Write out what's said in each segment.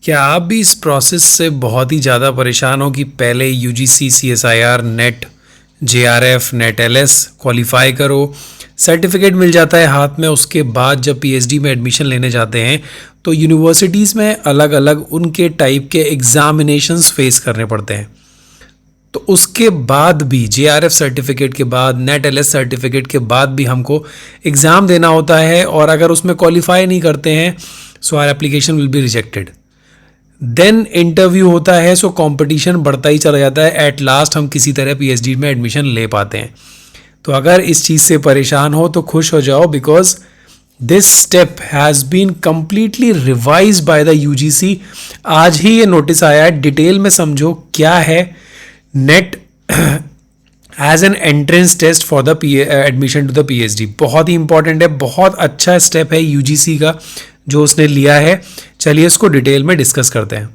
क्या आप भी इस प्रोसेस से बहुत ही ज़्यादा परेशान हो कि पहले UGC, CSIR, net, JRF, net LS qualify करो, सर्टिफिकेट मिल जाता है हाथ में, उसके बाद जब पीएचडी में एडमिशन लेने जाते हैं तो यूनिवर्सिटीज़ में अलग अलग उनके टाइप के एग्ज़ामिनेशंस फेस करने पड़ते हैं। तो उसके बाद भी जेआरएफ सर्टिफिकेट के बाद, नेट एलएस सर्टिफिकेट के बाद भी हमको एग्ज़ाम देना होता है, और अगर उसमें क्वालिफाई नहीं करते हैं so our application will be rejected. Then interview होता है, सो कंपटीशन बढ़ता ही चला जाता है। एट लास्ट हम किसी तरह पीएचडी में एडमिशन ले पाते हैं। तो अगर इस चीज़ से परेशान हो तो खुश हो जाओ, because this step has been completely revise by the UGC. आज ही ये नोटिस आया है, डिटेल में समझो क्या है NET as an entrance test for the admission to the PhD. बहुत ही इंपॉर्टेंट है, बहुत अच्छा स्टेप है यूजीसी का जो उसने लिया है। चलिए इसको डिटेल में डिस्कस करते हैं।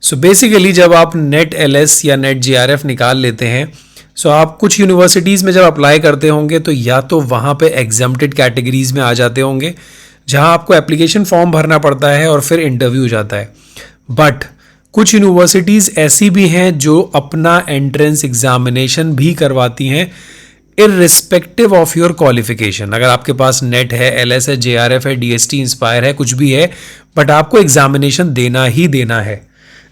सो बेसिकली जब आप नेट एलएस या नेट जेआरएफ निकाल लेते हैं, सो आप कुछ यूनिवर्सिटीज़ में जब अप्लाई करते होंगे तो या तो वहाँ पे एग्जम्प्टेड कैटेगरीज में आ जाते होंगे जहाँ आपको एप्लीकेशन फॉर्म भरना पड़ता है और फिर इंटरव्यू हो जाता है। बट कुछ यूनिवर्सिटीज़ ऐसी भी हैं जो अपना एंट्रेंस एग्जामिनेशन भी करवाती हैं इररिस्पेक्टिव ऑफ योर क्वालिफिकेशन। अगर आपके पास नेट है, एलएस है, जेआरएफ है, डीएसटी, इंस्पायर है, कुछ भी है, बट आपको एग्जामिनेशन देना ही देना है।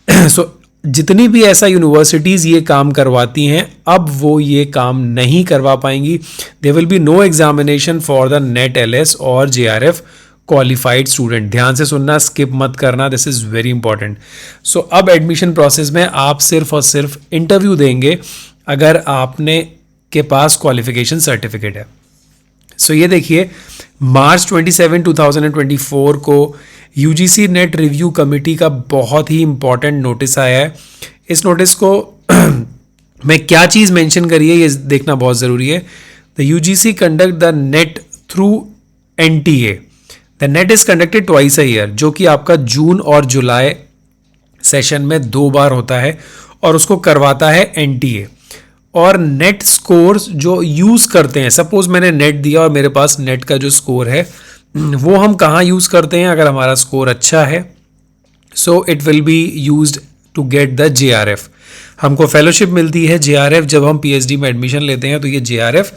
सो जितनी भी ऐसा यूनिवर्सिटीज़ ये काम करवाती हैं, अब वो ये काम नहीं करवा पाएंगी। They will be no examination for the NET LS और जेआरएफ क्वालिफाइड स्टूडेंट। ध्यान से सुनना, स्किप मत करना, this is very important. So अब एडमिशन प्रोसेस में आप सिर्फ और सिर्फ इंटरव्यू देंगे अगर आपने के पास क्वालिफिकेशन सर्टिफिकेट है। सो ये देखिए, मार्च 27, 2024 को यूजीसी नेट रिव्यू कमेटी का बहुत ही इंपॉर्टेंट नोटिस आया है। इस नोटिस को में क्या चीज़ मेंशन करी है ये देखना बहुत ज़रूरी है। The UGC conduct the net through NTA. The net is conducted twice a year, जो कि आपका जून और जुलाई सेशन में 2 बार होता है, और उसको करवाता है एनटीए। और नेट स्कोर्स जो यूज़ करते हैं, सपोज मैंने नेट दिया और मेरे पास नेट का जो स्कोर है वो हम कहाँ यूज़ करते हैं अगर हमारा स्कोर अच्छा है, so it will be used to get the JRF. हमको फेलोशिप मिलती है जेआरएफ जब हम पीएचडी में एडमिशन लेते हैं, तो ये जेआरएफ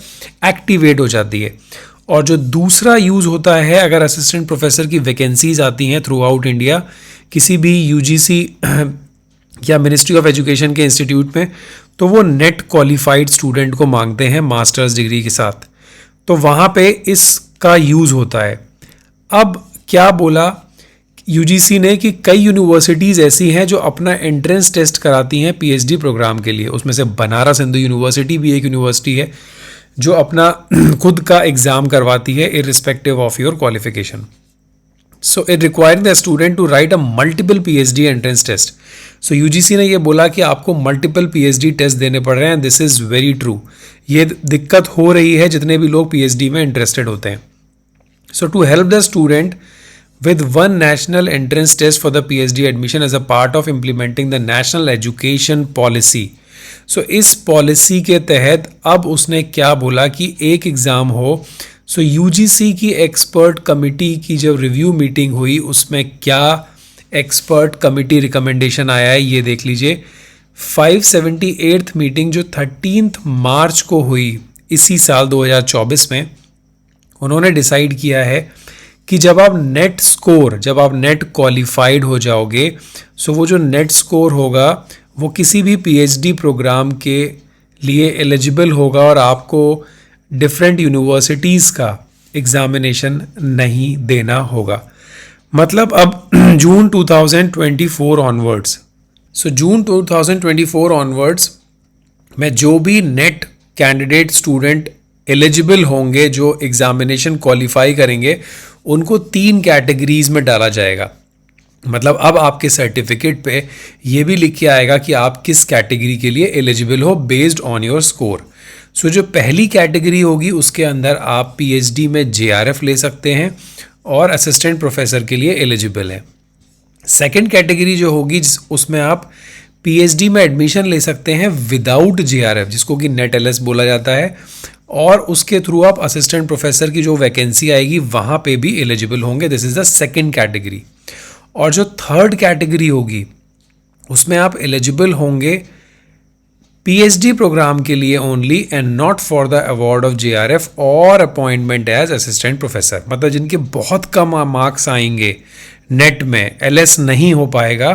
एक्टिवेट हो जाती है। और जो दूसरा यूज़ होता है, अगर असिस्टेंट प्रोफेसर की वैकेंसीज आती हैं थ्रू आउट इंडिया किसी भी यूजीसी या मिनिस्ट्री ऑफ एजुकेशन के इंस्टीट्यूट में, तो वो नेट क्वालिफाइड स्टूडेंट को मांगते हैं मास्टर्स डिग्री के साथ, तो वहाँ पे इसका यूज़ होता है। अब क्या बोला यूजीसी ने कि कई यूनिवर्सिटीज़ ऐसी हैं जो अपना एंट्रेंस टेस्ट कराती हैं पीएचडी प्रोग्राम के लिए। उसमें से बनारस हिंदू यूनिवर्सिटी भी एक यूनिवर्सिटी है जो अपना खुद का एग्ज़ाम करवाती है irrespective of your qualification. So it requiring the student to write a multiple PhD entrance test. So UGC ने ये बोला कि आपको मल्टीपल पीएचडी टेस्ट देने पड़ रहे हैं। This is very true. ये दिक्कत हो रही है जितने भी लोग पीएचडी में इंटरेस्टेड होते हैं। So to help the student with one national entrance test for the PhD admission as a part of implementing the national education policy. So इस पॉलिसी के तहत अब उसने क्या बोला कि एक एग्ज़ाम हो। सो यूजीसी की एक्सपर्ट कमिटी की जब रिव्यू मीटिंग हुई, उसमें क्या एक्सपर्ट कमिटी रिकमेंडेशन आया है ये देख लीजिए। 578th मीटिंग जो 13 मार्च को हुई इसी साल 2024 में, उन्होंने डिसाइड किया है कि जब आप नेट क्वालिफाइड हो जाओगे, सो वो जो नेट स्कोर होगा वो किसी भी पीएचडी प्रोग्राम के लिए एलिजिबल होगा और आपको डिफरेंट यूनिवर्सिटीज़ का एग्ज़ामिनेशन नहीं देना होगा। मतलब अब जून 2024 ऑनवर्ड्स, सो जून 2024 ऑनवर्ड्स में जो भी नेट कैंडिडेट स्टूडेंट एलिजिबल होंगे जो एग्जामिनेशन क्वालिफाई करेंगे, उनको 3 कैटेगरीज में डाला जाएगा। मतलब अब आपके सर्टिफिकेट पे ये भी लिख के आएगा कि आप किस कैटेगरी के लिए एलिजिबल हो बेस्ड ऑन योर स्कोर। सो जो पहली कैटेगरी होगी उसके अंदर आप पीएचडी में जेआरएफ ले सकते हैं और असिस्टेंट प्रोफेसर के लिए एलिजिबल हैं। सेकेंड कैटेगरी जो होगी उसमें आप पीएचडी में एडमिशन ले सकते हैं विदाउट जेआरएफ, जिसको कि नेट एलएस बोला जाता है, और उसके थ्रू आप असिस्टेंट प्रोफेसर की जो वैकेंसी आएगी वहाँ पे भी एलिजिबल होंगे। This is the second category. और जो थर्ड कैटेगरी होगी उसमें आप एलिजिबल होंगे पीएचडी प्रोग्राम के लिए only and not for the award of JRF और अपॉइंटमेंट एज असिस्टेंट प्रोफेसर। मतलब जिनके बहुत कम मार्क्स आएंगे नेट में, एलएस नहीं हो पाएगा,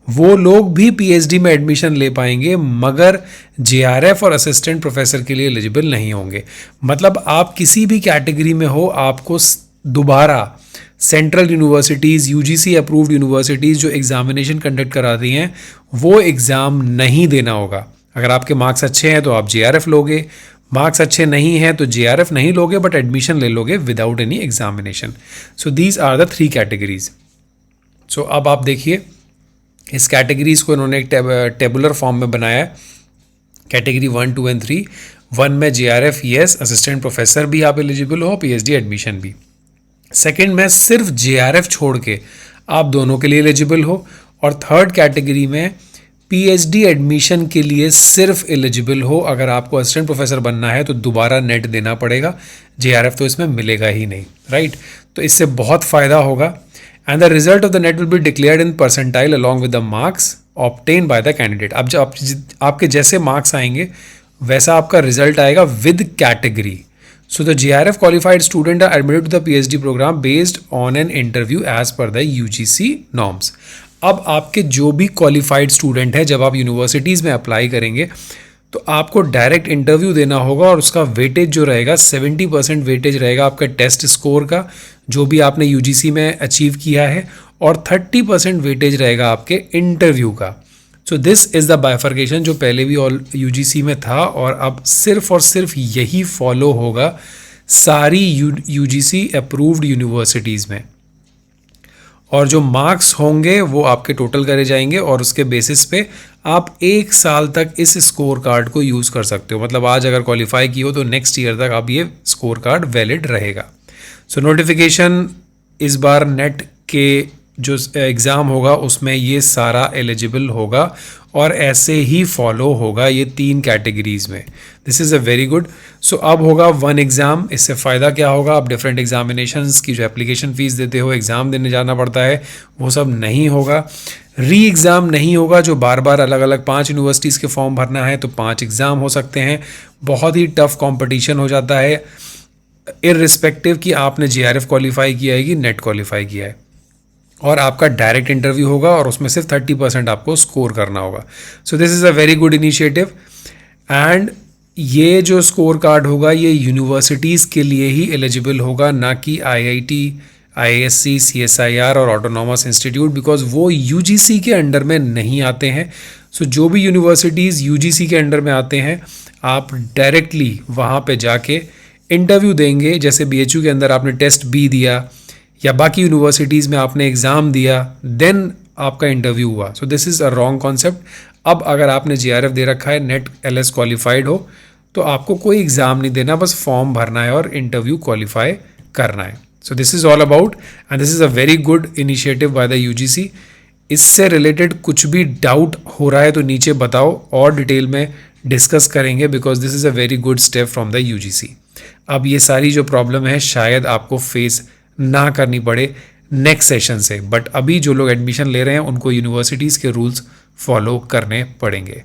वो लोग भी पीएचडी में एडमिशन ले पाएंगे, मगर जेआरएफ और असिस्टेंट प्रोफेसर के लिए एलिजिबल नहीं होंगे। मतलब आप किसी भी कैटेगरी में हो, आपको दोबारा central universities, UGC approved universities जो एग्जामिनेशन कंडक्ट कराती हैं वो एग्ज़ाम नहीं देना होगा। अगर आपके मार्क्स अच्छे हैं तो आप जेआरएफ लोगे, मार्क्स अच्छे नहीं हैं तो जेआरएफ नहीं लोगे, बट एडमिशन ले लोगे without any examination. So these are the 3 categories. So अब आप देखिए, इस कैटेगरीज को इन्होंने एक टेबुलर फॉर्म में बनाया है। Category 1, 2 and 3। 1 में जेआरएफ यस, असिस्टेंट प्रोफेसर भी आप एलिजिबल हो, पीएचडी एडमिशन भी। सेकंड में सिर्फ जेआरएफ छोड़ के आप दोनों के लिए एलिजिबल हो। और थर्ड कैटेगरी में पीएचडी एडमिशन के लिए सिर्फ एलिजिबल हो। अगर आपको असिस्टेंट प्रोफेसर बनना है तो दोबारा नेट देना पड़ेगा, जेआरएफ तो इसमें मिलेगा ही नहीं, राइट। तो इससे बहुत फ़ायदा होगा। And the result of the net will be declared in percentile along with the marks obtain by the candidate. अब जब आपके जैसे मार्क्स आएंगे वैसा आपका रिजल्ट आएगा with category. So the JRF qualified student are admitted to the PhD program based on an interview as per the UGC norms. अब आपके जो भी क्वालिफाइड स्टूडेंट है, जब आप यूनिवर्सिटीज़ में अप्लाई करेंगे तो आपको डायरेक्ट इंटरव्यू देना होगा, और उसका वेटेज जो रहेगा 70% वेटेज रहेगा आपका टेस्ट स्कोर का जो भी आपने यूजीसी में अचीव किया है, और 30% वेटेज रहेगा आपके इंटरव्यू का। So this is the bifurcation जो पहले भी ऑल यूजीसी में था, और अब सिर्फ और सिर्फ यही फॉलो होगा सारी यूजीसी अप्रूव्ड यूनिवर्सिटीज़ में। और जो मार्क्स होंगे वो आपके टोटल करे जाएंगे, और उसके बेसिस पे आप 1 साल तक इस स्कोर कार्ड को यूज़ कर सकते हो। मतलब आज अगर क्वालिफाई की हो तो नेक्स्ट ईयर तक आप ये स्कोर कार्ड वैलिड रहेगा। सो नोटिफिकेशन इस बार नेट के जो एग्ज़ाम होगा उसमें ये सारा एलिजिबल होगा, और ऐसे ही फॉलो होगा ये 3 कैटेगरीज़ में। This is a very good. So अब होगा 1 एग्ज़ाम। इससे फ़ायदा क्या होगा, आप डिफरेंट एग्जामिनेशंस की जो एप्लीकेशन फ़ीस देते हो, एग्ज़ाम देने जाना पड़ता है, वो सब नहीं होगा। री एग्ज़ाम नहीं होगा, जो बार बार अलग अलग 5 यूनिवर्सिटीज़ के फॉर्म भरना है तो 5 एग्ज़ाम हो सकते हैं। बहुत ही टफ कॉम्पिटिशन हो जाता है, इर्रिस्पेक्टिव कि आपने जेआरएफ क्वालिफाई किया है कि नेट क्वालिफाई किया है। और आपका डायरेक्ट इंटरव्यू होगा, और उसमें सिर्फ 30% आपको स्कोर करना होगा। So this is a very good initiative. And ये जो स्कोर कार्ड होगा ये यूनिवर्सिटीज़ के लिए ही एलिजिबल होगा, ना कि आईआईटी, आईएससी, सीएसआईआर और ऑटोनॉमस इंस्टीट्यूट, बिकॉज वो यूजीसी के अंडर में नहीं आते हैं। सो जो भी यूनिवर्सिटीज़ यूजीसी के अंडर में आते हैं, आप डायरेक्टली वहाँ पे जाके इंटरव्यू देंगे। जैसे बीएचयू के अंदर आपने टेस्ट बी दिया, या बाकी यूनिवर्सिटीज़ में आपने एग्ज़ाम दिया, देन आपका इंटरव्यू हुआ। So this is a wrong concept. अब अगर आपने जेआरएफ दे रखा है, नेट एलएस क्वालिफाइड हो, तो आपको कोई एग्ज़ाम नहीं देना, बस फॉर्म भरना है और इंटरव्यू क्वालिफाई करना है। So this is all about, and this is a very good initiative by the UGC. इससे रिलेटेड कुछ भी डाउट हो रहा है तो नीचे बताओ, और डिटेल में डिस्कस करेंगे, because this is a very good step from the UGC. अब ये सारी जो प्रॉब्लम है शायद आपको फेस ना करनी पड़े नेक्स्ट सेशन से, बट अभी जो लोग एडमिशन ले रहे हैं उनको यूनिवर्सिटीज़ के रूल्स फॉलो करने पड़ेंगे।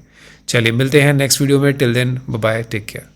चलिए मिलते हैं नेक्स्ट वीडियो में। Till then bye bye, take care.